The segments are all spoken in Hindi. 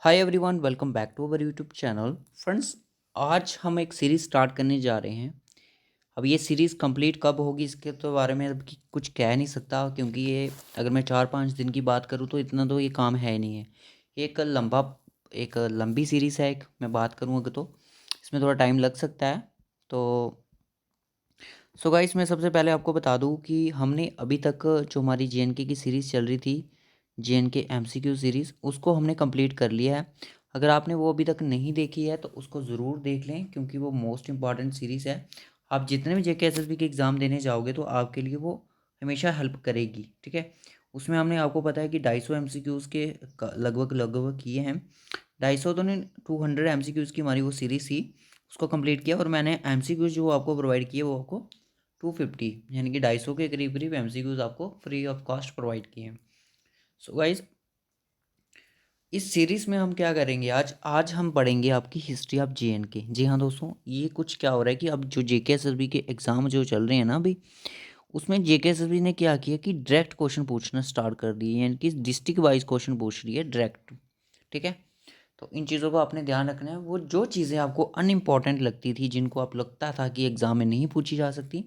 Hi everyone, welcome back to our YouTube channel. Friends, आज हम एक सीरीज़ स्टार्ट करने जा रहे हैं। अब ये सीरीज़ कंप्लीट कब होगी इसके तो बारे में अब कुछ कह नहीं सकता, क्योंकि ये अगर मैं 4-5 दिन की बात करूँ तो इतना तो ये काम है नहीं है। ये एक लंबी सीरीज़ है। एक मैं बात करूँ अगर तो इसमें थोड़ा टाइम लग सकता है। तो सो गाइस, मैं सबसे पहले आपको बता दूं कि हमने अभी तक जो हमारी जेएनके की सीरीज़ चल रही थी, जेएनके एमसीक्यू सीरीज़, उसको हमने कंप्लीट कर लिया है। अगर आपने वो अभी तक नहीं देखी है तो उसको ज़रूर देख लें, क्योंकि वो मोस्ट इंपॉर्टेंट सीरीज़ है। आप जितने भी जेके एसएसबी के एग्ज़ाम देने जाओगे तो आपके लिए वो हमेशा हेल्प करेगी, ठीक है। उसमें हमने आपको पता है कि 250 एमसीक्यूज़ के लगभग लगभग किए हैं। 250 तो नहीं, 200 एमसीक्यूज़ की हमारी वो सीरीज़ थी, उसको कंप्लीट किया। और मैंने एमसीक्यूज़ जो आपको प्रोवाइड किए वो आपको 250 यानी कि 250 के करीब करीब एमसीक्यूज़ आपको फ्री ऑफ कॉस्ट प्रोवाइड किए हैं। सो गाइज, इस सीरीज़ में हम क्या करेंगे, आज आज हम पढ़ेंगे आपकी हिस्ट्री ऑफ जेएनके। जी हाँ दोस्तों, ये कुछ क्या हो रहा है कि अब जो जेके एसएसबी के एग्ज़ाम जो चल रहे हैं ना अभी, उसमें जेके एसएसबी ने क्या किया कि डायरेक्ट क्वेश्चन पूछना स्टार्ट कर दिए, यानी कि डिस्ट्रिक्ट वाइज क्वेश्चन पूछ रही है डायरेक्ट, ठीक है। तो इन चीज़ों को आपने ध्यान रखना है। वो जो चीज़ें आपको अनइम्पॉर्टेंट लगती थी, जिनको आप लगता था कि एग्ज़ाम में नहीं पूछी जा सकती,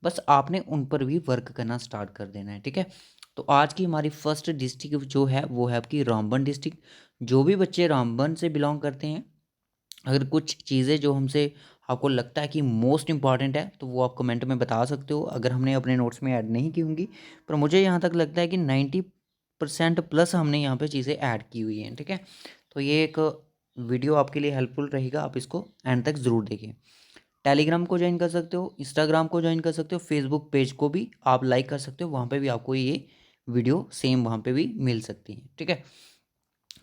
बस आपने उन पर भी वर्क करना स्टार्ट कर देना है, ठीक है। तो आज की हमारी फर्स्ट डिस्ट्रिक्ट जो है वो है आपकी रामबन डिस्ट्रिक्ट। जो भी बच्चे रामबन से बिलोंग करते हैं, अगर कुछ चीज़ें जो हमसे आपको लगता है कि मोस्ट इंपॉर्टेंट है तो वो आप कमेंट में बता सकते हो। अगर हमने अपने नोट्स में ऐड नहीं की होंगी, पर मुझे यहाँ तक लगता है कि 90% प्लस हमने यहाँ पे चीज़ें ऐड की हुई हैं, ठीक है। तो ये एक वीडियो आपके लिए हेल्पफुल रहेगा, आप इसको एंड तक ज़रूर देखिए। टेलीग्राम को ज्वाइन कर सकते हो, इंस्टाग्राम को ज्वाइन कर सकते हो, फेसबुक पेज को भी आप लाइक कर सकते हो, वहाँ पे भी आपको ये वीडियो सेम वहाँ पे भी मिल सकती है, ठीक है।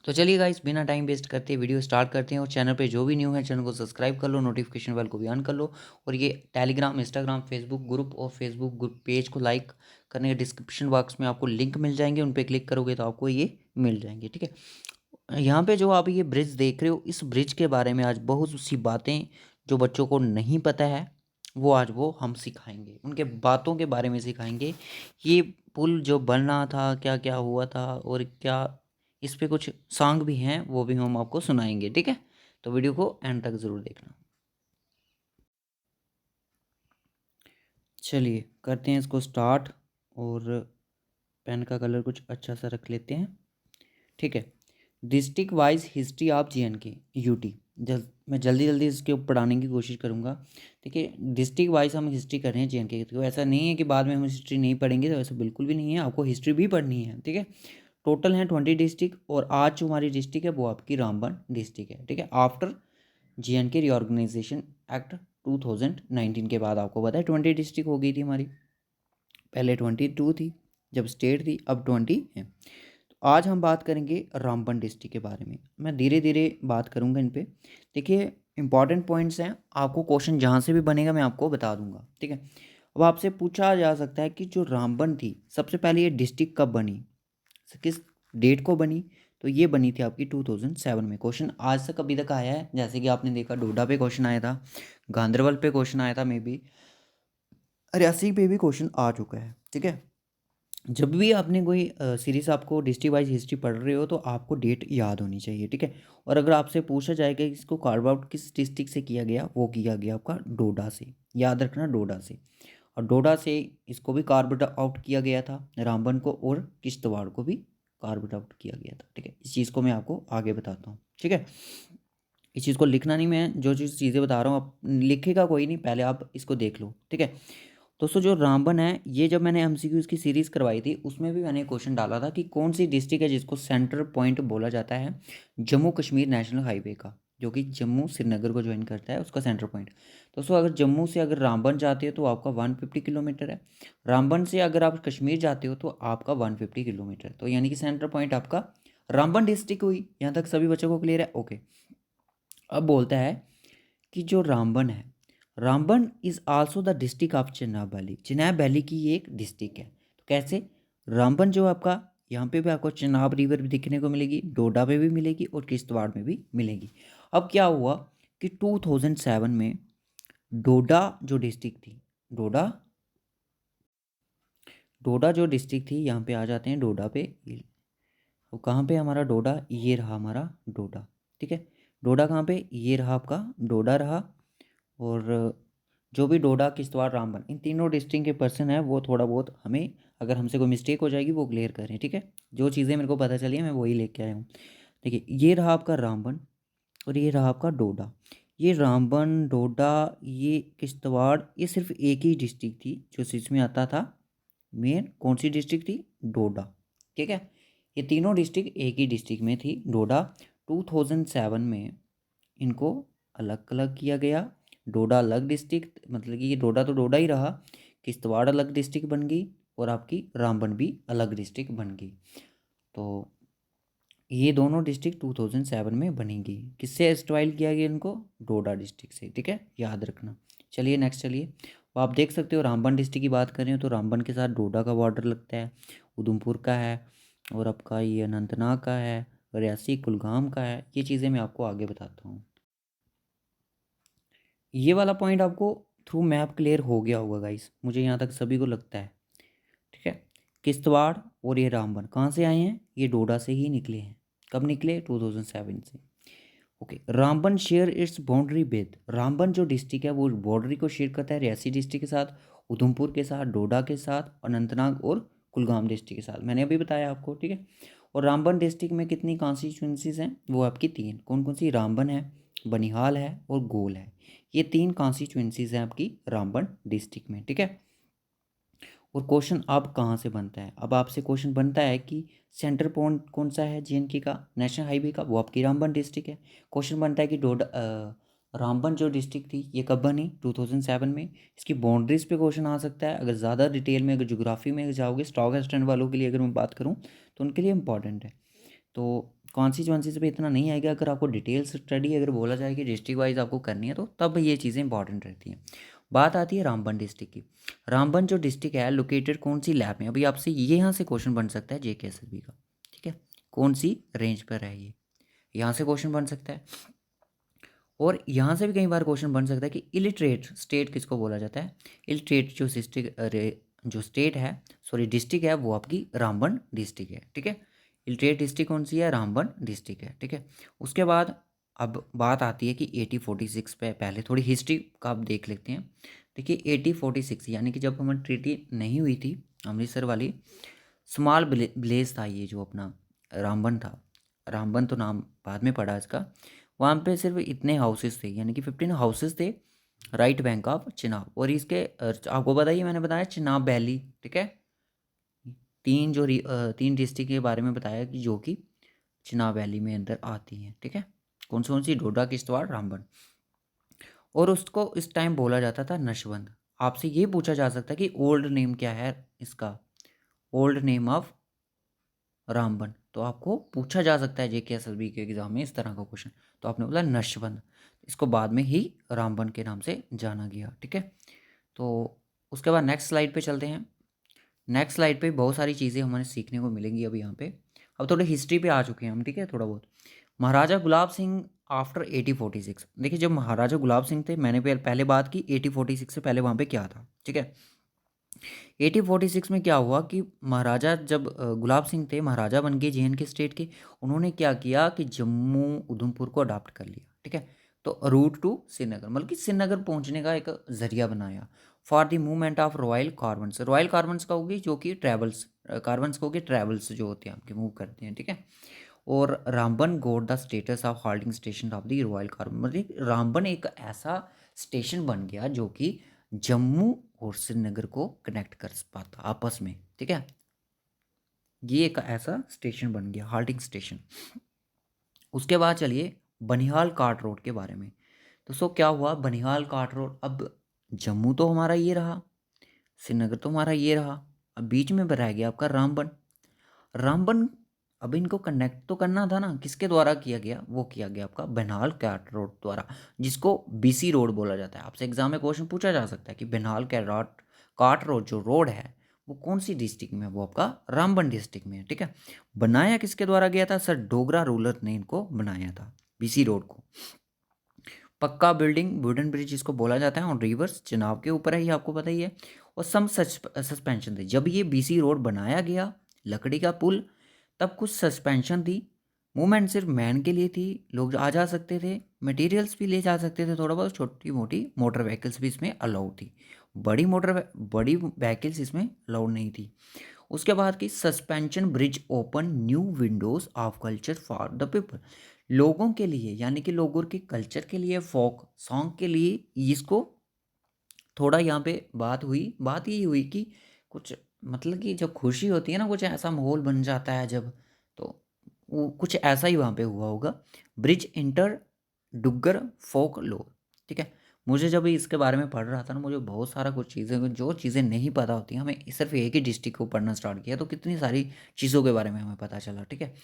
तो चलिए गाइस, बिना टाइम वेस्ट करते वीडियो स्टार्ट करते हैं। और चैनल पे जो भी न्यू है, चैनल को सब्सक्राइब कर लो, नोटिफिकेशन बेल को भी ऑन कर लो। और ये टेलीग्राम, इंस्टाग्राम, फेसबुक ग्रुप और फेसबुक ग्रुप पेज को लाइक करने के डिस्क्रिप्शन बॉक्स में आपको लिंक मिल जाएंगे, उन पर क्लिक करोगे तो आपको ये मिल जाएंगे, ठीक है। यहाँ पे जो आप ये ब्रिज देख रहे हो, इस ब्रिज के बारे में आज बहुत सी बातें जो बच्चों को नहीं पता है वो आज वो हम सिखाएंगे, उनके बातों के बारे में सिखाएंगे। ये पुल जो बनना था, क्या क्या हुआ था, और क्या इस पे कुछ सॉन्ग भी हैं, वो भी हम आपको सुनाएंगे, ठीक है। तो वीडियो को एंड तक ज़रूर देखना। चलिए करते हैं इसको स्टार्ट। और पेन का कलर कुछ अच्छा सा रख लेते हैं, ठीक है। District wise history of JNK UT. मैं जल्दी जल्दी इसके ऊपर पढ़ाने की कोशिश करूँगा। देखिए, डिस्ट्रिक्ट वाइज हम हिस्ट्री कर रहे हैं जेएनके की, तो ऐसा नहीं है कि बाद में हम हिस्ट्री नहीं पढ़ेंगे, तो ऐसा बिल्कुल भी नहीं है, आपको हिस्ट्री भी पढ़नी है, ठीक है। टोटल हैं 20 डिस्ट्रिक्ट, और आज जो हमारी डिस्ट्रिक्ट है वो आपकी रामबन डिस्ट्रिक्ट है, ठीक है। आफ्टर जेएनके रीऑर्गेनाइजेशन एक्ट 2019 के बाद आपको पता है 20 डिस्ट्रिक्ट हो गई थी हमारी। पहले 22 थी जब स्टेट थी, अब 20 है। तो आज हम बात करेंगे रामबन डिस्ट्रिक्ट के बारे में। मैं धीरे धीरे बात करूंगा इन पे। देखिए, इंपॉर्टेंट पॉइंट्स हैं, आपको क्वेश्चन जहाँ से भी बनेगा मैं आपको बता दूंगा, ठीक है। अब आपसे पूछा जा सकता है कि जो रामबन थी, सबसे पहले ये डिस्ट्रिक्ट कब बनी, किस डेट को बनी, तो ये बनी थी आपकी 2007 में। क्वेश्चन आज तक अभी तक आया है, जैसे कि आपने देखा डोडा पे क्वेश्चन आया था, गांधरबल पे क्वेश्चन आया था, मे बी रियासी पे भी क्वेश्चन आ चुका है, ठीक है। जब भी आपने कोई सीरीज़ आपको डिस्ट्रिक्ट वाइज हिस्ट्री पढ़ रहे हो तो आपको डेट याद होनी चाहिए, ठीक है। और अगर आपसे पूछा जाएगा कि इसको कार्व आउट किस डिस्ट्रिक्ट से किया गया, वो किया गया आपका डोडा से, याद रखना डोडा से। और डोडा से इसको भी कार्व आउट किया गया था, रामबन को और किश्तवाड़ को भी कार्व आउट किया गया था, ठीक है। इस चीज़ को मैं आपको आगे बताता हूँ, ठीक है। इस चीज़ को लिखना नहीं, मैं जो चीज़ें बता रहा हूँ आप लिखेगा कोई नहीं, पहले आप इसको देख लो, ठीक है। दोस्तों, जो रामबन है, ये जब मैंने एमसीक्यूज़ की सीरीज़ करवाई थी उसमें भी मैंने क्वेश्चन डाला था कि कौन सी डिस्ट्रिक्ट है जिसको सेंटर पॉइंट बोला जाता है जम्मू कश्मीर नेशनल हाईवे का, जो कि जम्मू श्रीनगर को ज्वाइन करता है, उसका सेंटर पॉइंट। दोस्तों, अगर जम्मू से अगर रामबन जाते हो तो आपका 150 किलोमीटर है। रामबन से अगर आप कश्मीर जाते हो तो आपका 150 किलोमीटर, तो यानी कि सेंटर पॉइंट आपका रामबन डिस्ट्रिक्ट हुई। यहाँ तक सभी बच्चों को क्लियर है, ओके। अब बोलता है कि जो रामबन है, Ramban is also the district of Chenab valley. Chenab valley की ये एक डिस्ट्रिक्ट है। तो कैसे, रामबन जो आपका, यहाँ पे भी आपको चेनाब रिवर भी दिखने को मिलेगी, डोडा पे भी मिलेगी और किश्तवाड़ में भी मिलेगी। अब क्या हुआ कि 2007 में डोडा जो डिस्ट्रिक्ट थी, डोडा डोडा जो डिस्ट्रिक्ट थी, यहाँ पे आ जाते हैं डोडा पे। अब कहाँ पे हमारा डोडा, ये रहा हमारा डोडा, ठीक है। डोडा कहाँ पे, ये रहा आपका डोडा रहा। और जो भी डोडा, किश्तवाड़, रामबन, इन तीनों डिस्ट्रिक्ट के पर्सन है वो थोड़ा बहुत हमें, अगर हमसे कोई मिस्टेक हो जाएगी वो क्लियर करें, ठीक है। जो चीज़ें मेरे को पता चली है मैं वही लेके आया हूँ। देखिए ये रहा आपका रामबन और ये रहा आपका डोडा। ये रामबन, डोडा, ये किश्तवाड़, ये सिर्फ एक ही डिस्ट्रिक्ट थी जो इसमें आता था। मेन कौन सी डिस्ट्रिक्ट थी, डोडा, ठीक है। ये तीनों डिस्ट्रिक्ट एक ही डिस्ट्रिक्ट में थी, डोडा। 2007 में इनको अलग अलग किया गया। डोडा अलग डिस्ट्रिक्ट, मतलब कि ये डोडा तो डोडा ही रहा, किश्तवाड़ अलग डिस्ट्रिक्ट बन गई और आपकी रामबन भी अलग डिस्ट्रिक्ट बन गई। तो ये दोनों डिस्ट्रिक्ट 2007 में बनेंगी। किससे एस्टवाइल किया गया इनको, डोडा डिस्ट्रिक्ट से, ठीक है, याद रखना। चलिए नेक्स्ट चलिए। तो आप देख सकते हो रामबन डिस्ट्रिक्ट की बात करें तो रामबन के साथ डोडा का बॉर्डर लगता है, उधमपुर का है, और आपका ये अनंतनाग का है, रियासी कुलगाम का है। ये चीज़ें मैं आपको आगे बताता हूँ। ये वाला पॉइंट आपको थ्रू मैप क्लियर हो गया होगा गाइस, मुझे यहाँ तक सभी को लगता है, ठीक है। किश्तवाड़ और ये रामबन कहाँ से आए हैं, ये डोडा से ही निकले हैं। कब निकले, 2007 से। Okay, Ramban share its boundary with, Ramban जो डिस्ट्रिक्ट है वो बाउंड्री को शेयर करता है रियासी डिस्ट्रिक्ट के साथ, उधमपुर के साथ, डोडा के साथ, अनंतनाग और कुलगाम डिस्ट्रिक्ट के साथ, मैंने अभी बताया आपको, ठीक है। और रामबन डिस्ट्रिक्ट में कितनी कॉन्स्टिट्यूंसीज हैं, वो आपकी तीन। कौन कौन सी, रामबन है, बनिहाल है और गोल है। ये तीन कॉन्स्टिट्यूंसीज हैं आपकी रामबन डिस्ट्रिक्ट में, ठीक है। और क्वेश्चन अब कहाँ से बनता है, अब आपसे क्वेश्चन बनता है कि सेंटर पॉइंट कौन सा है जेएनके का, नेशनल हाईवे का, वो आपकी रामबन डिस्ट्रिक्ट है। क्वेश्चन बनता है कि रामबन जो डिस्ट्रिक्ट थी ये कब बनी, 2007 में। इसकी बाउंड्रीज पे क्वेश्चन आ सकता है। अगर ज़्यादा डिटेल में, अगर ज्योग्राफी में जाओगे, स्टॉक एक्सटेंड वालों के लिए अगर मैं बात करूँ तो उनके लिए इंपॉर्टेंट है। तो कॉन्स्टिट्यूंसीज पे इतना नहीं आएगा। अगर आपको डिटेल स्टडी अगर बोला जाए कि डिस्ट्रिक्ट वाइज आपको करनी है तो तब ये चीज़ें इंपॉर्टेंट रहती हैं। बात आती है रामबन डिस्ट्रिक्ट की। रामबन जो डिस्ट्रिक्ट है लोकेटेड कौन सी लैब में, अभी आपसे ये यहाँ से क्वेश्चन बन सकता है JKSSB का, ठीक है। कौन सी रेंज पर है ये, यहाँ से क्वेश्चन बन सकता है। और यहाँ से भी कई बार क्वेश्चन बन सकता है कि इलिटरेट स्टेट किसको बोला जाता है। इलिटरेट जो स्टेट है, सॉरी डिस्ट्रिक्ट है, वो आपकी रामबन डिस्ट्रिक्ट है, ठीक है। इलिटरेट डिस्ट्रिक्ट कौन सी है, रामबन डिस्ट्रिक्ट है, ठीक है। उसके बाद अब बात आती है कि 1846 पे, पहले थोड़ी हिस्ट्री का आप देख लेते हैं। देखिए 1846 यानी कि जब हमारी ट्रीटी नहीं हुई थी अमृतसर वाली, स्मॉल विलेज था ये जो अपना रामबन था। रामबन तो नाम बाद में पड़ा इसका। वहाँ पे सिर्फ इतने हाउसेस थे, यानी कि 15 हाउसेस थे, राइट बैंक ऑफ चिनाब। और इसके आपको बताइए, मैंने बताया चिनाब वैली, ठीक है। तीन डिस्ट्रिक्ट के बारे में बताया कि जो कि चिनाब वैली में अंदर आती हैं, ठीक है। कौन सी, डोडा, किश्तवाड़, रामबन। और उसको इस टाइम बोला जाता था नशबंद। आपसे ये पूछा जा सकता है कि ओल्ड नेम क्या है इसका, ओल्ड नेम ऑफ रामबन। तो आपको पूछा जा सकता है JKSSB के एग्जाम में इस तरह का क्वेश्चन। तो आपने बोला नशबंद, इसको बाद में ही रामबन के नाम से जाना गया, ठीक है। तो उसके बाद नेक्स्ट स्लाइड पे चलते हैं। नेक्स्ट स्लाइड पे बहुत सारी चीज़ें हमें सीखने को मिलेंगी अभी यहाँ पे। अब थोड़े हिस्ट्री पे आ चुके हैं हम, ठीक है, थोड़ा बहुत। महाराजा गुलाब सिंह आफ्टर 1846, देखिए जब महाराजा गुलाब सिंह थे, मैंने पहले बात की 1846 से पहले वहाँ पे क्या था, ठीक है। 1846 में क्या हुआ कि महाराजा जब गुलाब सिंह थे, महाराजा बन गए JNK स्टेट के। उन्होंने क्या किया कि जम्मू उधमपुर को अडॉप्ट कर लिया, ठीक है। तो रूट टू श्रीनगर, मतलब कि श्रीनगर पहुंचने का एक जरिया बनाया for the movement of royal carbons. Royal carbons का होगी जो कि ट्रैवल्स, कार्बन्स को होगी ट्रैवल्स जो होते हैं आपके, मूव करते हैं, ठीक है। और रामबन गोट the status of holding station of the royal carbon, मतलब रामबन एक ऐसा स्टेशन बन गया जो कि जम्मू और श्रीनगर को कनेक्ट कर पाता आपस में, ठीक है। ये एक ऐसा स्टेशन बन गया, हाल्टिंग स्टेशन। उसके बाद चलिए बनिहाल काट रोड के बारे में। तो सो क्या हुआ, बनिहाल काट रोड, अब जम्मू तो हमारा ये रहा, श्रीनगर तो हमारा ये रहा, अब बीच में रह गया आपका रामबन। रामबन, अब इनको कनेक्ट तो करना था ना, किसके द्वारा किया गया, वो किया गया आपका बनिहाल काट रोड द्वारा, जिसको BC रोड बोला जाता है। आपसे एग्जाम में क्वेश्चन पूछा जा सकता है कि बनिहाल काट रोड जो रोड है वो कौन सी डिस्ट्रिक्ट में है, वो आपका रामबन डिस्ट्रिक्ट में है, ठीक है। बनाया किसके द्वारा गया था, सर डोगरा रूलर ने इनको बनाया था BC रोड को। पक्का बिल्डिंग, वुडन ब्रिज जिसको बोला जाता है, ऑन रिवर्स चिनाब के ऊपर है, ये आपको पता ही है। और सम सस्पेंशन थे, जब ये BC रोड बनाया गया, लकड़ी का पुल, तब कुछ सस्पेंशन थी, मूवमेंट सिर्फ मैन के लिए थी, लोग आ जा सकते थे, मटेरियल्स भी ले जा सकते थे थोड़ा बहुत, छोटी मोटी मोटर व्हीकल्स भी इसमें अलाउड थी, बड़ी व्हीकल्स इसमें अलाउड नहीं थी। उसके बाद की suspension bridge open new Windows of culture for the people, लोगों के लिए, यानी कि लोगों के कल्चर के लिए, फोक सॉन्ग के लिए इसको थोड़ा यहाँ पे बात ये हुई कि कुछ मतलब कि जब खुशी होती है ना, कुछ ऐसा माहौल बन जाता है जब, तो वो कुछ ऐसा ही वहाँ पे हुआ होगा। ब्रिज इंटर डुग्गर फोक लो, ठीक है। मुझे जब इसके बारे में पढ़ रहा था ना, मुझे बहुत सारा कुछ चीज़ें, जो चीज़ें नहीं पता होती हैं, हमें सिर्फ एक ही डिस्ट्रिक्ट को पढ़ना स्टार्ट किया तो कितनी सारी चीज़ों के बारे में हमें पता चला, ठीक है।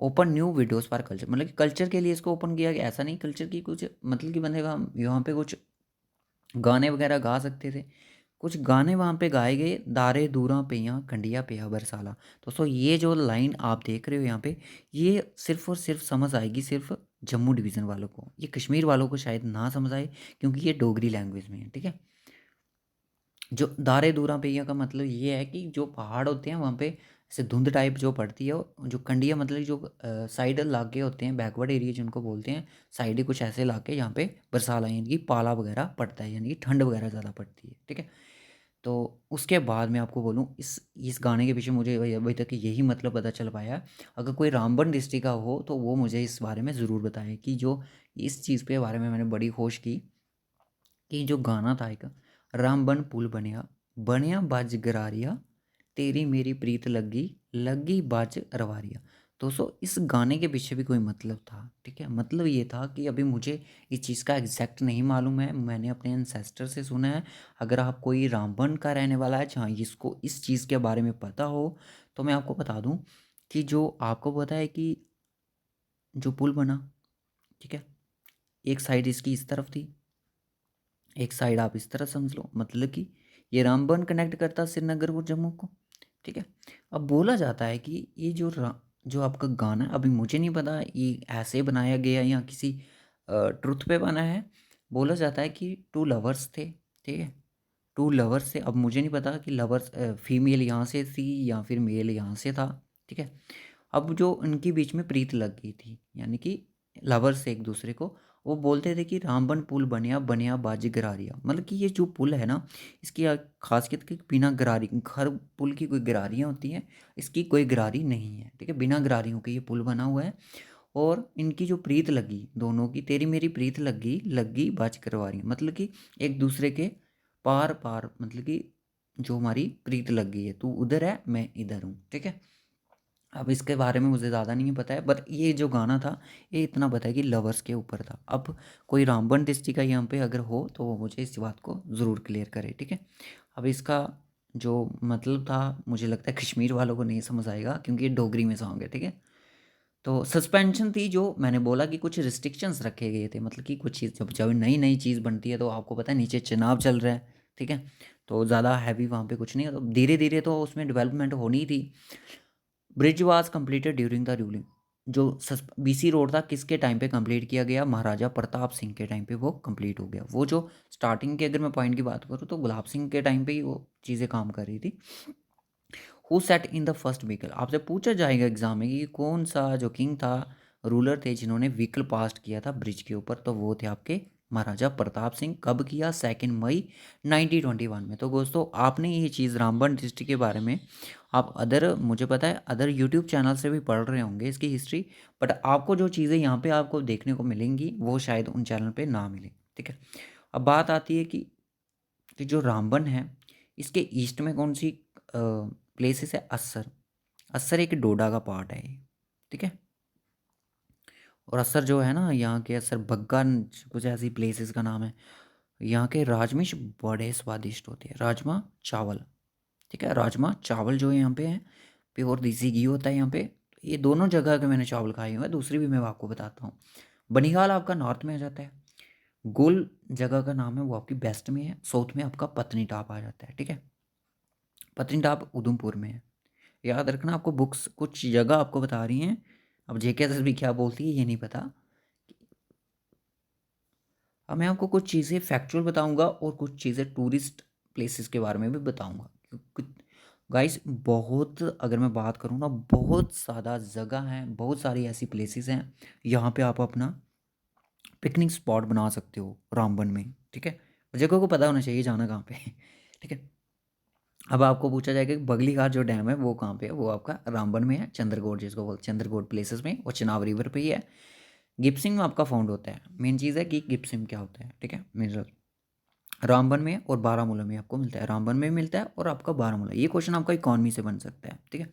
Open new Windows for culture, मतलब कि कल्चर के लिए इसको ओपन किया गया, ऐसा नहीं कल्चर की कुछ मतलब कि बंदे हम यहाँ पे कुछ गाने वगैरह गा सकते थे, कुछ गाने वहाँ पे गाए गए, दारे दूरा पियाँ कंडिया पिया बरसाला। दोस्तों ये जो लाइन आप देख रहे हो यहाँ पे, ये सिर्फ और सिर्फ समझ आएगी सिर्फ जम्मू डिवीज़न वालों को, ये कश्मीर वालों को शायद ना समझ आए क्योंकि ये डोगरी लैंग्वेज में है, ठीक है। जो दारे दूरा पिया का मतलब ये है कि जो पहाड़ होते हैं वहाँ पे ऐसे धुंध टाइप जो पड़ती है, जो कंडिया मतलब जो साइड इलाके होते हैं, बैकवर्ड एरिया जिनको बोलते हैं, साइड ही कुछ ऐसे इलाके यहाँ पे बरसाला यानी कि पाला वगैरह पड़ता है, यानी कि ठंड वगैरह ज़्यादा पड़ती है, ठीक है। तो उसके बाद मैं आपको बोलूँ, इस गाने के पीछे मुझे अभी तक यही मतलब पता चल पाया है। अगर कोई रामबन डिस्ट्रिक्ट का हो तो वो मुझे इस बारे में ज़रूर बताए कि जो इस चीज़ पे बारे में मैंने बड़ी खोज की कि जो गाना था एक, रामबन पुल बनिया बनिया बाज गरारिया, तेरी मेरी प्रीत लगी लगी बाज रवारिया। दोस्तों इस गाने के पीछे भी कोई मतलब था, ठीक है। मतलब ये था कि अभी मुझे इस चीज़ का एग्जैक्ट नहीं मालूम है, मैंने अपने एंसेस्टर से सुना है। अगर आप कोई रामबन का रहने वाला है जहाँ इसको इस चीज़ के बारे में पता हो, तो मैं आपको बता दूं कि जो आपको पता है कि जो पुल बना, ठीक है, एक साइड इसकी इस तरफ थी, एक साइड आप इस तरह समझ लो, मतलब कि ये रामबन कनेक्ट करता श्रीनगर और जम्मू को, ठीक है। अब बोला जाता है कि ये जो आपका गाना है, अभी मुझे नहीं पता ये ऐसे बनाया गया या किसी ट्रुथ पे बना है। बोला जाता है कि टू लवर्स थे, ठीक है, टू लवर्स थे। अब मुझे नहीं पता कि लवर्स फीमेल यहाँ से थी या फिर मेल यहाँ से था, ठीक है। अब जो उनके बीच में प्रीत लग गई थी, यानी कि लवर्स एक दूसरे को, वो बोलते थे कि रामबन पुल बनिया बनिया बाजी गरारिया, मतलब कि ये जो पुल है ना, इसकी खासियत कि बिना गरारी, हर पुल की कोई गरारियाँ होती हैं, इसकी कोई गरारी नहीं है, ठीक है, बिना गरारियों के ये पुल बना हुआ है। और इनकी जो प्रीत लगी दोनों की, तेरी मेरी प्रीत लगी लगी बाज करवारी, मतलब कि एक दूसरे के पार पार, मतलब कि जो हमारी प्रीत लग गई है, तू उधर है मैं इधर हूँ, ठीक है। अब इसके बारे में मुझे ज़्यादा नहीं पता है, बट ये जो गाना था ये इतना पता है कि लवर्स के ऊपर था। अब कोई रामबन डिस्ट्रिक्ट का यहाँ पे अगर हो तो वो मुझे इस बात को ज़रूर क्लियर करे, ठीक है। अब इसका जो मतलब था, मुझे लगता है कश्मीर वालों को नहीं समझ आएगा क्योंकि ये डोगरी में सॉन्ग है, ठीक है। तो सस्पेंशन थी, जो मैंने बोला कि कुछ रिस्ट्रिक्शंस रखे गए थे, मतलब कि कुछ चीज़ जब जब नई नई चीज़ बनती है तो आपको पता है नीचे चुनाव चल रहा है, ठीक है। तो ज़्यादा हैवी वहाँ पे कुछ नहीं है, तो धीरे धीरे तो उसमें डेवलपमेंट होनी ही थी। Bridge was completed during the ruling, जो बीसी रोड था किसके टाइम पे कंप्लीट किया गया, महाराजा प्रताप सिंह के टाइम पे वो कंप्लीट हो गया। वो जो स्टार्टिंग के अगर मैं पॉइंट की बात करूँ तो गुलाब सिंह के टाइम पे ही वो चीज़ें काम कर रही थी। Who set in the first vehicle, आपसे पूछा जाएगा एग्जाम में कि कौन सा जो किंग था, रूलर थे जिन्होंने व्हीकल पास किया था ब्रिज के ऊपर, तो वो थे आपके महाराजा प्रताप सिंह। कब किया? 2 मई 1921 में। तो दोस्तों आपने ये चीज़ रामबन डिस्ट्रिक्ट के बारे में आप अदर, मुझे पता है अदर यूट्यूब चैनल से भी पढ़ रहे होंगे इसकी हिस्ट्री, बट आपको जो चीज़ें यहाँ पे आपको देखने को मिलेंगी वो शायद उन चैनल पे ना मिले, ठीक है। अब बात आती है कि जो रामबन है इसके ईस्ट में कौन सी प्लेसेस है? अस्सर, अस्सर एक डोडा का पार्ट है ये, ठीक है। और अस्सर जो है ना, यहाँ के अस्सर बग्गा कुछ ऐसी प्लेसेस का नाम है। यहाँ के राजमिश बड़े स्वादिष्ट होते हैं, राजमा चावल, ठीक है। राजमा चावल जो यहाँ पे है, प्योर देसी घी होता है यहाँ पे। ये दोनों जगह के मैंने चावल खाए हुए हैं, दूसरी भी मैं आपको बताता हूँ। बनिहाल आपका नॉर्थ में आ जाता है, गोल जगह का नाम है वो आपकी वेस्ट में है, साउथ में आपका पत्नीटाप आ जाता है, ठीक है। पत्नीटाप उधमपुर में है। याद रखना, आपको बुक्स कुछ जगह आपको बता रही हैं, अब जेके भी क्या बोलती है ये नहीं पता। अब मैं आपको कुछ चीज़ें फैक्चुअल बताऊंगा और कुछ चीज़ें टूरिस्ट प्लेसेस के बारे में भी बताऊंगा। गाइस बहुत, अगर मैं बात करूँ ना, बहुत ज़्यादा जगह है, बहुत सारी ऐसी प्लेसेस हैं यहाँ पे आप अपना पिकनिक स्पॉट बना सकते हो रामबन में, ठीक है। जगह को पता होना चाहिए जाना कहाँ पे है, ठीक है। अब आपको पूछा जाएगा कि बगलीघाट जो डैम है वो कहाँ पे है, वो आपका रामबन में है, चंद्रकोट जिसको बोलते चंद्रकोट प्लेसेस में, और चिनाब रिवर पे ही है। गिप्सिंग में आपका फाउंड होता है। मेन चीज़ है कि गिप्सिंग क्या होता है, ठीक है। मिनरल रामबन में और बारामूला में आपको मिलता है, रामबन में मिलता है और आपका बारामूला। ये क्वेश्चन आपका इकॉनमी से बन सकता है, ठीक है।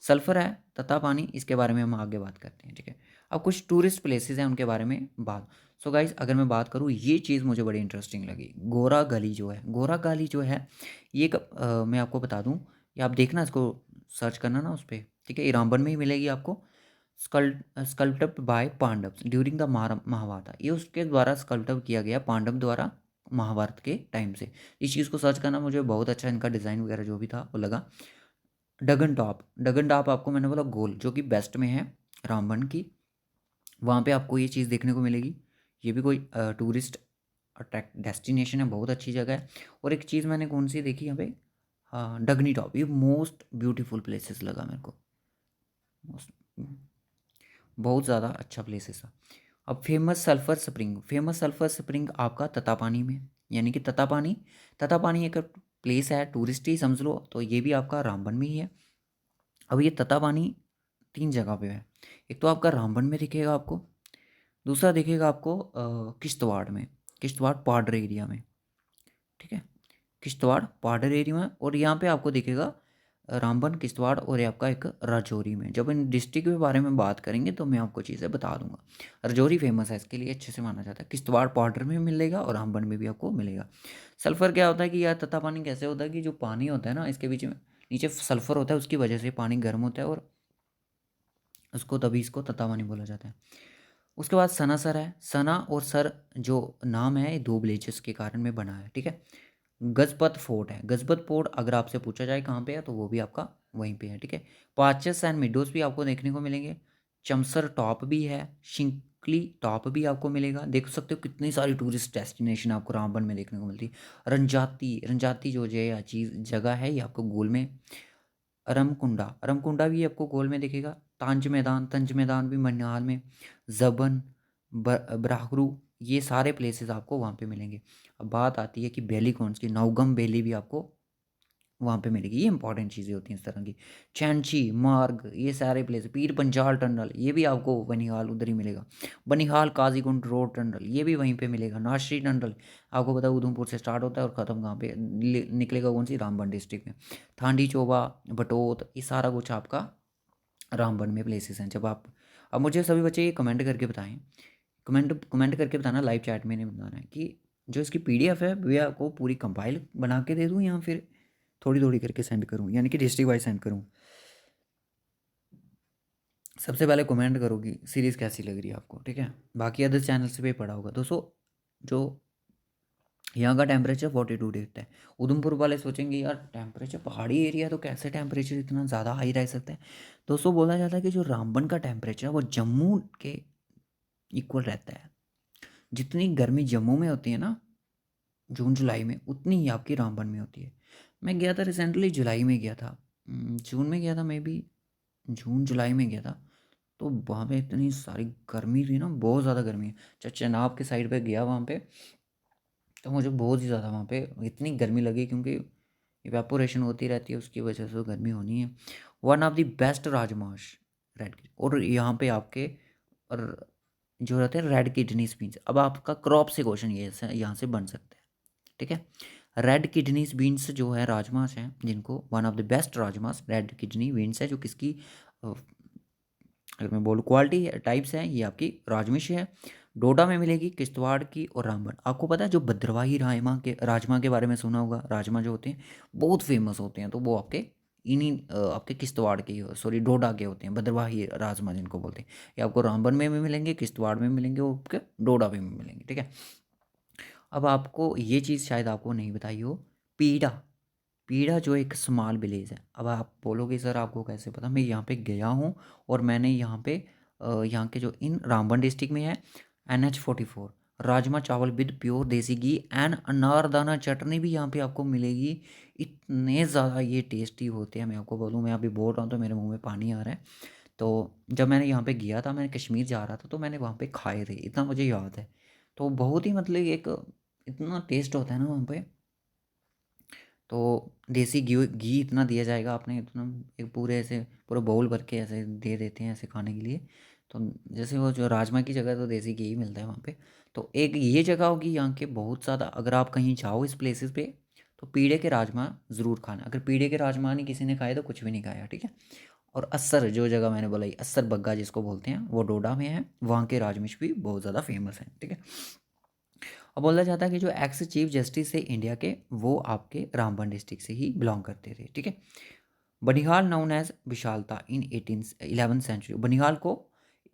सल्फर है, तथा पानी, इसके बारे में हम आगे बात करते हैं, ठीक है। अब कुछ टूरिस्ट प्लेसेस हैं उनके बारे में बात। सो गाइस अगर मैं बात करूँ, ये चीज़ मुझे बड़ी इंटरेस्टिंग लगी, गोरा गली जो है, गोरा गली जो है ये मैं आपको बता दूँ, ये आप देखना, इसको सर्च करना ना उस पर, ठीक है। ये रामबन में ही मिलेगी आपको। Sculpt by Pandav during the Mahabharat, ये उसके द्वारा स्कल्प्ट किया गया, पांडव द्वारा महाभारत के टाइम से। इस चीज़ को सर्च करना, मुझे बहुत अच्छा इनका डिज़ाइन वगैरह जो भी था वो लगा। डगन टॉप आपको मैंने बोला गोल, जो कि बेस्ट में है रामबन की, वहाँ पे आपको ये चीज़ देखने को मिलेगी। ये भी कोई टूरिस्ट अट्रैक्ट डेस्टिनेशन है, बहुत अच्छी जगह है। और एक चीज़ मैंने कौन सी देखी यहाँ पे, हाँ डगनी टॉप, ये मोस्ट ब्यूटीफुल प्लेसेस लगा मेरे को, मोस्ट, बहुत ज़्यादा अच्छा प्लेसेस था। अब फेमस सल्फर स्प्रिंग आपका ततापानी में, यानी कि ततापानी एक प्लेस है, टूरिस्ट ही समझ लो, तो ये भी आपका रामबन में ही है। अब ये ततापानी 3 जगह पे है। एक तो आपका रामबन में दिखेगा आपको, दूसरा दिखेगा आपको किश्तवाड़ में, किश्तवाड़ पाडर एरिया में, ठीक है। किश्तवाड़ पाडर एरिया में, और यहाँ पे आपको दिखेगा रामबन, किश्तवाड़, और ये आपका एक राजौरी में। जब इन डिस्ट्रिक्ट के बारे में बात करेंगे तो मैं आपको चीज़ें बता दूंगा। राजौरी फेमस है इसके लिए, अच्छे से माना जाता है। किश्तवाड़ पाउडर में मिलेगा और रामबन में भी आपको मिलेगा। सल्फर क्या होता है कि यार, तत्ता पानी कैसे होता है कि जो पानी होता है ना, इसके बीच में नीचे सल्फर होता है, उसकी वजह से पानी गर्म होता है, और उसको तभी इसको तत्ता पानी बोला जाता है। उसके बाद सना सर है, सना और सर जो नाम है, ये 2 विलेजेस के कारण में बना है, ठीक है। गजपत फोर्ट है, गजपत फोर्ट अगर आपसे पूछा जाए कहाँ पे है, तो वो भी आपका वहीं पे है, ठीक है। पाचेस एंड मिडोस भी आपको देखने को मिलेंगे। चमसर टॉप भी है, शिंकली टॉप भी आपको मिलेगा। देख सकते हो कितनी सारी टूरिस्ट डेस्टिनेशन आपको रामबन में देखने को मिलती है। रंजाती जो ये चीज़ जगह है, ये आपको गोल में। अरमकुंडा भी आपको गोल में दिखेगा। तंज मैदान भी मनिहाल में। जबन, ब्राहरू, ये सारे प्लेसेस आपको वहाँ पे मिलेंगे। अब बात आती है कि वैली कौन सी, नौगम वैली भी आपको वहाँ पे मिलेगी। ये इंपॉर्टेंट चीज़ें होती हैं इस तरह की। चैंची मार्ग, ये सारे प्लेस, पीर पंजाल टनल, ये भी आपको बनिहाल उधर ही मिलेगा। बनिहाल काजीकुंड रोड टनल, ये भी वहीं पे मिलेगा। नाशरी टनल आपको पता है उधमपुर से स्टार्ट होता है और ख़त्म कहाँ पे निकलेगा, कौन सी, रामबन डिस्ट्रिक्ट में। थांडी चोबा, बटोत, ये सारा कुछ आपका रामबन में प्लेसेस हैं। जब आप, अब मुझे सभी बच्चे ये कमेंट करके बताएं, कमेंट करके बताना, लाइव चैट में नहीं बताना है, कि जो इसकी पीडीएफ है भैया आपको पूरी कंपाइल बना के दे दूँ या फिर थोड़ी थोड़ी करके सेंड करूँ, यानी कि डिस्ट्रिक्ट वाइज सेंड करूँ। सबसे पहले कमेंट करो कि सीरीज़ कैसी लग रही है आपको, ठीक है। बाकी अदर चैनल से भी पढ़ा होगा दोस्तों। जो यहाँ का टेम्परेचर 42 दिखता है। उधमपुर वाले सोचेंगे यार टेम्परेचर, पहाड़ी एरिया तो कैसे टेम्परेचर इतना ज़्यादा हाई रह सकता है। दोस्तों बोला जाता है कि जो रामबन का टेम्परेचर है वो जम्मू के इक्वल रहता है। जितनी गर्मी जम्मू में होती है ना जून जुलाई में, उतनी ही आपकी रामबन में होती है। मैं गया था रिसेंटली, जुलाई में गया था, जून में गया था, मे बी जून जुलाई में गया था। तो वहाँ पे इतनी सारी गर्मी थी ना, बहुत ज़्यादा गर्मी है। जब चेनाब के साइड पे गया वहाँ पे, तो मुझे बहुत ही ज़्यादा वहाँ पे इतनी गर्मी लगी, क्योंकि इवेपोरेशन होती रहती है, उसकी वजह से तो गर्मी होनी है। One of the best rajmash red, और यहाँ पे आपके और जो रहते हैं रेड किडनीज बीन्स। अब आपका क्रॉप से क्वेश्चन ये यहाँ से बन सकता है, ठीक है। रेड किडनीज बीन्स जो है राजमास हैं, जिनको one of the best rajmash red kidney beans है, जो किसकी अगर मैं बोलूँ क्वालिटी टाइप्स हैं, ये आपकी राजमिश है। डोडा में मिलेगी, किश्तवाड़ की, और रामबन। आपको पता है जो भद्रवाही राजमा के बारे में सुना होगा, राजमा जो होते हैं बहुत फेमस होते हैं, तो वो आपके इन्हीं आपके किश्तवाड़ के, सॉरी डोडा के होते हैं, भद्रवाही राजमा जिनको बोलते हैं। ये आपको रामबन में भी मिलेंगे, किश्तवाड़ में मिलेंगे, और आपके डोडा में भी मिलेंगे, ठीक है। अब आपको ये चीज़ शायद आपको नहीं बताई हो, पीड़ा, पीड़ा जो एक स्मॉल विलेज है। अब आप बोलोगे सर आपको कैसे पता, मैं यहाँ पे गया हूँ, और मैंने यहाँ पे यहाँ के जो इन रामबन डिस्ट्रिक्ट में है NH 44, राजमा चावल विद प्योर देसी घी एंड अनारदाना चटनी भी यहाँ पे आपको मिलेगी। इतने ज़्यादा ये टेस्टी होते हैं, मैं आपको बोलूँ, मैं अभी बोल रहा हूँ तो मेरे मुंह में पानी आ रहा है। तो जब मैंने यहाँ पे गया था, मैंने कश्मीर जा रहा था तो मैंने वहाँ पे खाए थे, इतना मुझे याद है। तो बहुत ही मतलब एक इतना टेस्ट होता है ना वहाँ पे। तो देसी घी घी इतना दिया जाएगा आपने, इतना एक पूरे ऐसे पूरा बाउल भर के ऐसे दे देते हैं ऐसे खाने के लिए। तो जैसे वो जो राजमा की जगह तो देसी घी ही मिलता है वहाँ पे। तो एक ये जगह होगी यहाँ के बहुत ज़्यादा, अगर आप कहीं जाओ इस प्लेसेस पे तो पीढ़े के राजमा ज़रूर खाना। अगर पीढ़े के राजमा नहीं किसी ने खाए तो कुछ भी नहीं खाया, ठीक है। और अस्सर जो जगह मैंने बोला, ये अस्सर बग्गा जिसको बोलते हैं, वो डोडा में है, वहाँ के राजमिश भी बहुत ज़्यादा फेमस हैं, ठीक है। अब बोला जाता है कि जो एक्स चीफ जस्टिस है इंडिया के, वो आपके रामबन डिस्ट्रिक्ट से ही बिलोंग करते थे, ठीक है। बनिहाल नाउन एज विशालता इन 11th सेंचुरी। बनिहाल को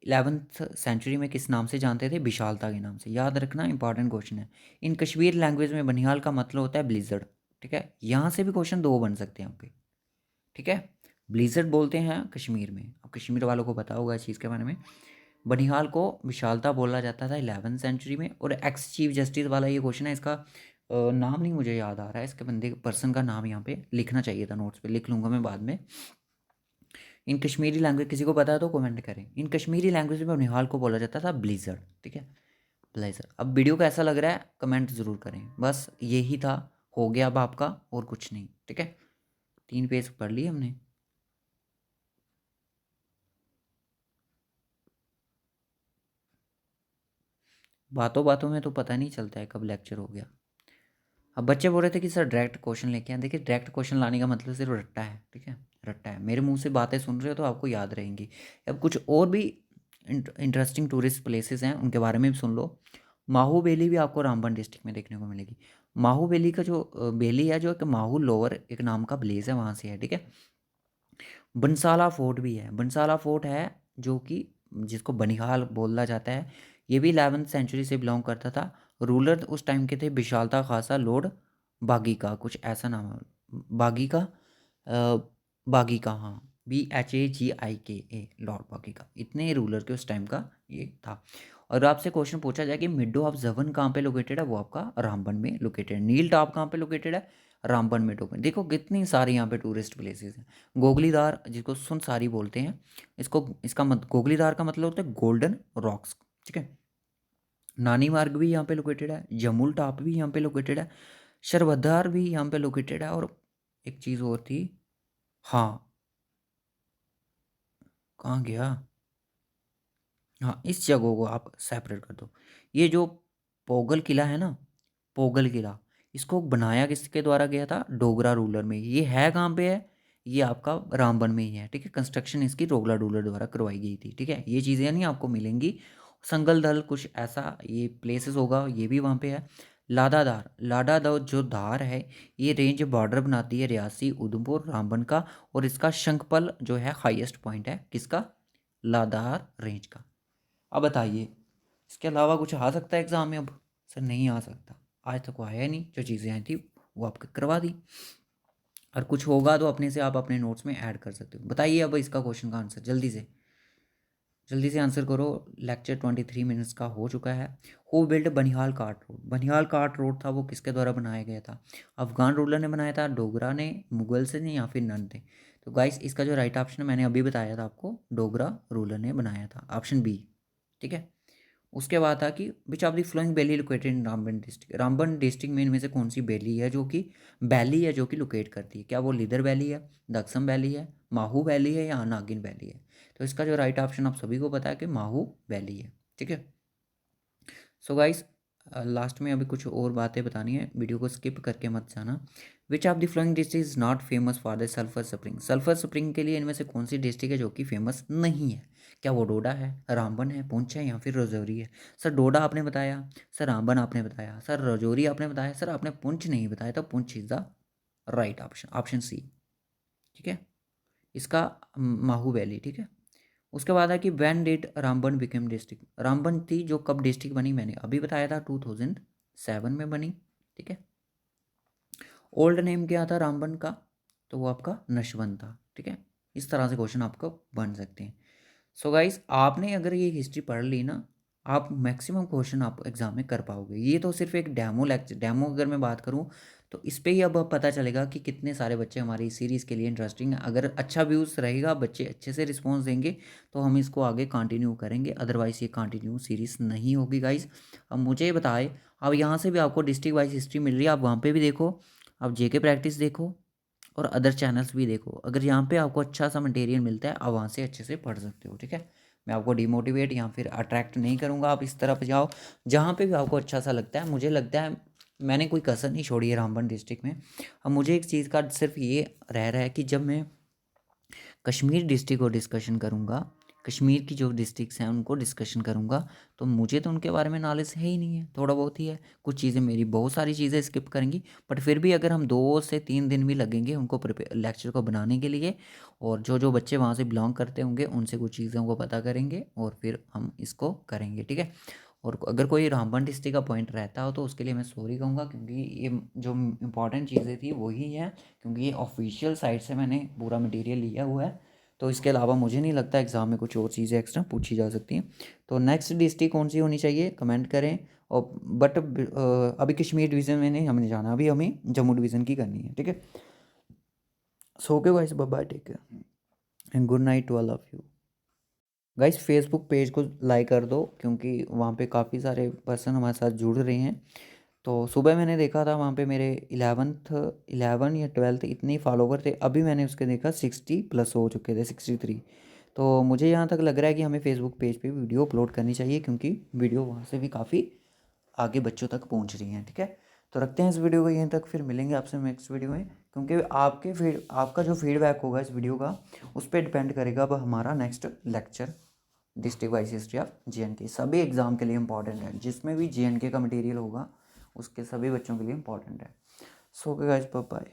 11th सेंचुरी में किस नाम से जानते थे? विशालता के नाम से। याद रखना, इंपॉर्टेंट क्वेश्चन है। इन कश्मीर लैंग्वेज में बनिहाल का मतलब होता है ब्लिजर्ड, ठीक है। यहाँ से भी क्वेश्चन दो बन सकते हैं यहाँ पे, ठीक है। ब्लिजर्ड बोलते हैं कश्मीर में, अब कश्मीर वालों को पता होगा इस चीज़ के बारे में। बनिहाल को विशालता बोला जाता था 11th सेंचुरी में। और एक्स चीफ जस्टिस वाला ये क्वेश्चन है, इसका नाम नहीं मुझे याद आ रहा है, इसके बंदे पर्सन का नाम यहाँ पे लिखना चाहिए था, नोट्स पे लिख लूँगा मैं बाद में। इन कश्मीरी लैंग्वेज किसी को पता है तो कमेंट करें। इन कश्मीरी लैंग्वेज में बनिहाल को बोला जाता था ब्लिजर्ड, ठीक है, ब्लेजर। अब वीडियो कैसा लग रहा है कमेंट ज़रूर करें। बस यही था, हो गया अब आपका, और कुछ नहीं, ठीक है। 3 पेज पढ़ लिए हमने। बातों बातों में तो पता नहीं चलता है कब लेक्चर हो गया। अब बच्चे बोल रहे थे कि सर डायरेक्ट क्वेश्चन लेके आए। देखिए डायरेक्ट क्वेश्चन लाने का मतलब सिर्फ रट्टा है, ठीक है, रट्टा है। मेरे मुंह से बातें सुन रहे हो तो आपको याद रहेंगी। अब कुछ और भी इंटरेस्टिंग टूरिस्ट प्लेसेस हैं, उनके बारे में भी सुन लो। माहू वैली भी आपको रामबन डिस्ट्रिक्ट में देखने को मिलेगी। माहू वैली का जो वैली है, जो एक माहू लोअर एक नाम का विलेज है, वहाँ से है, ठीक है। बंसाला फोर्ट भी है। बंसाला फोर्ट है जो कि जिसको बनिहाल बोला जाता है, ये भी 11th सेंचुरी से बिलोंग करता था। रूलर उस टाइम के थे विशालता खासा लॉर्ड बागी का, कुछ ऐसा नाम है, बागी का, बागी का, हाँ, BHAGIKA, लॉर्ड बागी का। इतने रूलर के उस टाइम का ये था। और आपसे क्वेश्चन पूछा जाए कि मिडो ऑफ जवन कहाँ पे लोकेटेड है, वो आपका रामबन में लोकेटेड है। नील टॉप कहाँ पे लोकेटेड है? रामबन में टोकन। देखो कितनी सारी यहाँ पे टूरिस्ट प्लेसेस हैं। गोगलीदार जिसको सुनसारी बोलते हैं, इसको इसका मत गोगलीदार का मतलब होता है गोल्डन रॉक्स, ठीक है। नानी मार्ग भी यहाँ पे लोकेटेड है। जमुल टॉप भी यहाँ पे लोकेटेड है। शरबद्दार भी यहाँ पे लोकेटेड है। और एक चीज़ और थी, हाँ, कहाँ गया, हाँ, इस जगह को आप सेपरेट कर दो। ये जो पोगल किला है ना, पोगल किला, इसको बनाया किसके द्वारा गया था? डोगरा रूलर में। ये है कहाँ पे है? ये आपका रामबन में ही है, ठीक है। कंस्ट्रक्शन इसकी डोगरा रूलर द्वारा करवाई गई थी, ठीक है। ये चीज़ें नहीं आपको मिलेंगी। संगल दल कुछ ऐसा ये प्लेसेस होगा, ये भी वहाँ पे है। लाडादार, लाडादार जो धार है, ये रेंज बॉर्डर बनाती है रियासी, उधमपुर, रामबन का। और इसका शंखपल जो है हाईएस्ट पॉइंट है किसका? लादार रेंज का। अब बताइए, इसके अलावा कुछ आ सकता है एग्ज़ाम में? अब सर नहीं आ सकता, आज तक वो आया नहीं। जो चीज़ें आई थी वो आपको करवा दी, और कुछ होगा तो अपने से आप अपने नोट्स में ऐड कर सकते हो। बताइए अब इसका क्वेश्चन का आंसर जल्दी से आंसर करो। लेक्चर 23 मिनट्स का हो चुका है। Who build Banihal cart road? Banihal cart road था वो किसके द्वारा बनाया गया था? अफगान रूलर ने बनाया था, डोगरा ने, मुगल से ने, या फिर नन थे? तो गाइस इसका जो राइट ऑप्शन है, मैंने अभी बताया था आपको, डोगरा रूलर ने बनाया था, ऑप्शन बी, ठीक है। उसके बाद था कि which of the flowing valley located in Ramban district? Ramban district में इनमें से कौन सी वैली है जो कि वैली है जो कि लोकेट करती है? क्या वो लिदर वैली है, दक्षम वैली है, माहू वैली है, या नागिन वैली है? तो इसका जो राइट ऑप्शन आप सभी को पता है कि माहू वैली है, ठीक है। सो गाइस लास्ट में अभी कुछ और बातें बतानी है, वीडियो को स्किप करके मत जाना। Which of the flowing district is not famous for the sulphur spring? Sulphur spring के लिए इनमें से कौन सी डिस्ट्रिक्ट है जो कि फेमस नहीं है? क्या वो डोडा है, रामबन है, पुंछ है, या फिर राजौरी है? सर डोडा आपने बताया, सर रामबन आपने बताया, सर राजौरी आपने बताया, सर आपने पुंछ नहीं बताया। तो Poonch is the right option, option C, ठीक है। इसका माहू वैली, ठीक है। उसके बाद है कि when did Ramban became district? Ramban थी जो कब डिस्ट्रिक्ट बनी, मैंने अभी बताया था 2007 में बनी, ठीक है। ओल्ड नेम क्या था रामबन का? तो वो आपका नशवन था, ठीक है। इस तरह से क्वेश्चन आपको बन सकते हैं। सो गाइस आपने अगर ये हिस्ट्री पढ़ ली ना, आप मैक्सिमम क्वेश्चन आप एग्ज़ाम में कर पाओगे। ये तो सिर्फ एक डेमो अगर मैं बात करूँ तो इस पे ही अब पता चलेगा कि कितने सारे बच्चे हमारी इस सीरीज़ के लिए इंटरेस्टिंग हैं। अगर अच्छा व्यूज़ रहेगा, बच्चे अच्छे से रिस्पॉन्स देंगे तो हम इसको आगे कंटिन्यू करेंगे, अदरवाइज़ ये कंटिन्यू सीरीज़ नहीं होगी गाइज़। अब मुझे ये बताएं, अब यहाँ से भी आपको डिस्ट्रिक्ट वाइज हिस्ट्री मिल रही है, आप वहाँ पे भी देखो, आप जेके प्रैक्टिस देखो और अदर चैनल्स भी देखो। अगर यहाँ पे आपको अच्छा सा मटेरियल मिलता है, आप वहाँ से अच्छे से पढ़ सकते हो, ठीक है। मैं आपको डिमोटिवेट या फिर अट्रैक्ट नहीं करूँगा, आप इस तरफ जाओ जहाँ पे भी आपको अच्छा सा लगता है। मुझे लगता है मैंने कोई कसर नहीं छोड़ी है रामबन डिस्ट्रिक्ट में। अब मुझे एक चीज़ का सिर्फ ये रह रहा है कि जब मैं कश्मीर डिस्ट्रिक्ट को डिस्कशन करूँगा, कश्मीर की जो डिस्ट्रिक्ट्स हैं उनको डिस्कशन करूँगा, तो मुझे तो उनके बारे में नॉलेज है ही नहीं है, थोड़ा बहुत ही है। कुछ चीज़ें मेरी बहुत सारी चीज़ें स्किप करेंगी, बट फिर भी अगर हम 2 से 3 दिन भी लगेंगे उनको लेक्चर को बनाने के लिए, और जो जो बच्चे वहाँ से बिलोंग करते होंगे उनसे कुछ चीज़ों को पता करेंगे और फिर हम इसको करेंगे, ठीक है। और अगर कोई रामबन डिस्ट्रिक्ट का पॉइंट रहता हो तो उसके लिए मैं सॉरी कहूँगा, क्योंकि ये जो इम्पोर्टेंट चीज़ें थी वही हैं, क्योंकि ये ऑफिशियल साइट से मैंने पूरा मटेरियल लिया हुआ है। तो इसके अलावा मुझे नहीं लगता एग्ज़ाम में कुछ और चीज़ें एक्स्ट्रा पूछी जा सकती हैं। तो नेक्स्ट डिस्ट्रिक्ट कौन सी होनी चाहिए कमेंट करें। और बट अभी कश्मीर डिवीज़न में नहीं हमने जाना, अभी हमें जम्मू डिवीज़न की करनी है, ठीक है। सो के guys, bye bye, take care and good night to all of you. Guys Facebook page को लाइक कर दो, क्योंकि वहाँ पे काफ़ी सारे पर्सन हमारे साथ जुड़ रहे हैं। तो सुबह मैंने देखा था वहाँ पे मेरे 11 या 12 इतने ही फॉलोवर थे, अभी मैंने उसके देखा 60+ हो चुके थे, 63। तो मुझे यहाँ तक लग रहा है कि हमें फेसबुक पेज पे वीडियो अपलोड करनी चाहिए, क्योंकि वीडियो वहाँ से भी काफ़ी आगे बच्चों तक पहुँच रही हैं, ठीक है। तो रखते हैं इस वीडियो को यहीं तक, फिर मिलेंगे आपसे नेक्स्ट वीडियो में, क्योंकि आपका जो फीडबैक होगा इस वीडियो का उस पर डिपेंड करेगा अब हमारा next lecture. District wise history of JNK सभी एग्ज़ाम के लिए इंपॉर्टेंट है, जिसमें भी JNK का मटेरियल होगा उसके सभी बच्चों के लिए इंपॉर्टेंट है। So guys, bye bye.